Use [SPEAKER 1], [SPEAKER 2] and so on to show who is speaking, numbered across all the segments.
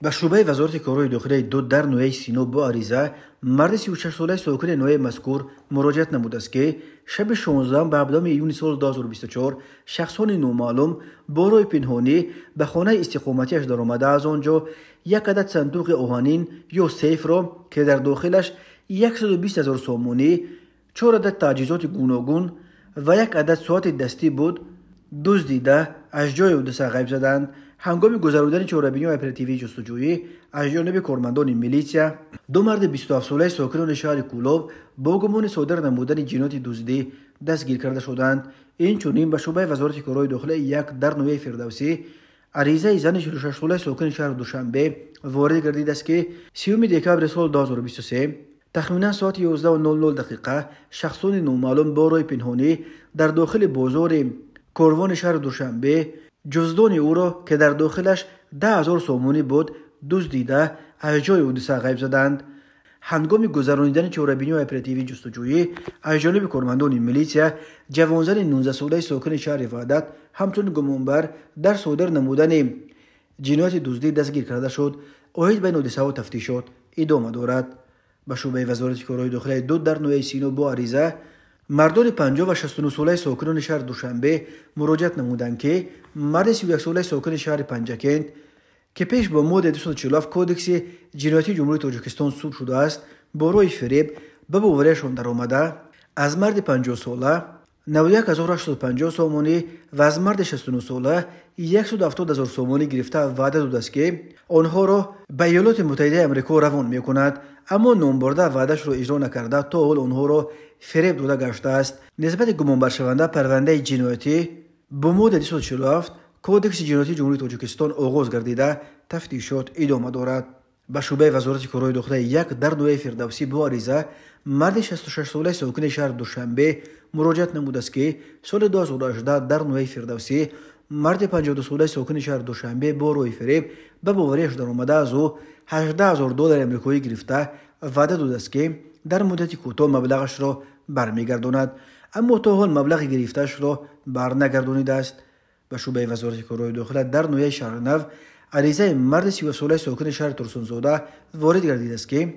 [SPEAKER 1] به شعبه وزارت کارهای داخلی دو در نوحه سینو با عریضه مرد 36 ساله ساکن نوحه مذکور مراجعت نموده است که شب 16 به 17 ایون سال 2024 شخصان نامعلوم با راه پنهانی به خانه استقامتیش در آمده. از آنجا یک عدد صندوق آهنین یا سیف را که در داخلش 120,000 سامانی، 4 عدد تجهیزات گوناگون و یک عدد ساعت دستی بود دزدیده از جای حادثه غیب زدند. هنگام گذراندن چهاربینی اپراتیوی جستجویی از جانب کارمندان میلیشیا، دو مرد 27 ساله ساکنان شهر کولاب با گمان صادر نمودن جنایت دزدی دستگیر کرده شدند. این چنین به شعبه وزارت کارهای داخلی یک در نوحه فردوسی عریضه زن 46 ساله ساکن شهر دوشنبه وارد گردیده است که 30 دکبر سال 2023 تخمینا ساعت 11:00 شخصان نامعلوم با راه پنهانی در داخل بازار کاروان شهر دوشنبه جزدان او را که در داخلش 10,000 سامانی بود دزدیده از جای حادثه غیب زدند. هنگام گذرانیدن چهاربینی اپراتیوی جستجویی از جانب کارمندان میلیشیا، جوانزن 19 ساله ساکن شهر وحدت همچون گمانبر در صادر نمودن جنایت دزدی دستگیر کرده شد. اوهید بین حادثه و تفتیشات ادامه دارد. به شعبه وزارت کارهای داخلی دو در نوحه سینو با عریضه مردان 50 و 69 ساله ساکنان شهر دوشنبه مراجعت نمودند که مرد 31 ساله ساکن شهر پنجکند که پیش با ماده 247 کودکس جنایتی جمهوری تاجیکستان صوب شده است با راه فریب به باوریشان در آمده از مرد 50 ساله 91,850 سامانی و از مرد 69 ساله 170,000 سامانی گرفته وعده داده است که آنها را به ایالات متحده آمریکا روان می کند، اما نام برده وعدهش را اجرا نکرده تا حال آنها را فریب داده گشته است. نسبت گمانبر شونده پرونده جنایتی با ماده 247 کودکس جنایتی جمهوری تاجیکستان آغاز گردیده تفتیشات ادامه دارد. به شعبه وزارت کارهای داخلی یک در نوحه فردوسی با عریضه مرد 66 ساله ساکن شهر دوشنبه مراجعت نموده است که سال 2018 در نوحه فردوسی مرد 52 ساله ساکن شهر دوشنبه با راه فریب به باوریش در آمده از او $18,000 آمریکایی گرفته وعده داده است که در مدت کوتاه مبلغش را برمیگرداند، اما تا حال مبلغ گرفته‌اش را برنگردانیده است. به شعبه وزارت کارهای داخلی در نوحه شهرنو عریضه مرد 37 ساله ساکن شهر ترسونزاده وارد گردیده است که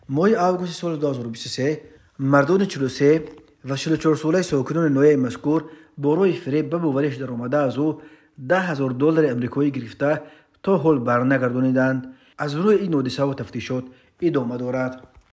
[SPEAKER 1] ماه آگوست سال 2023 مردان 43 و 44 ساله ساکنان نوحه مذکور با راه فریب به باوریش در آمده از او $10,000 آمریکایی گرفته تا حال برنگردانیدند. از روی این حادثه و تفتیشات ادامه دارد.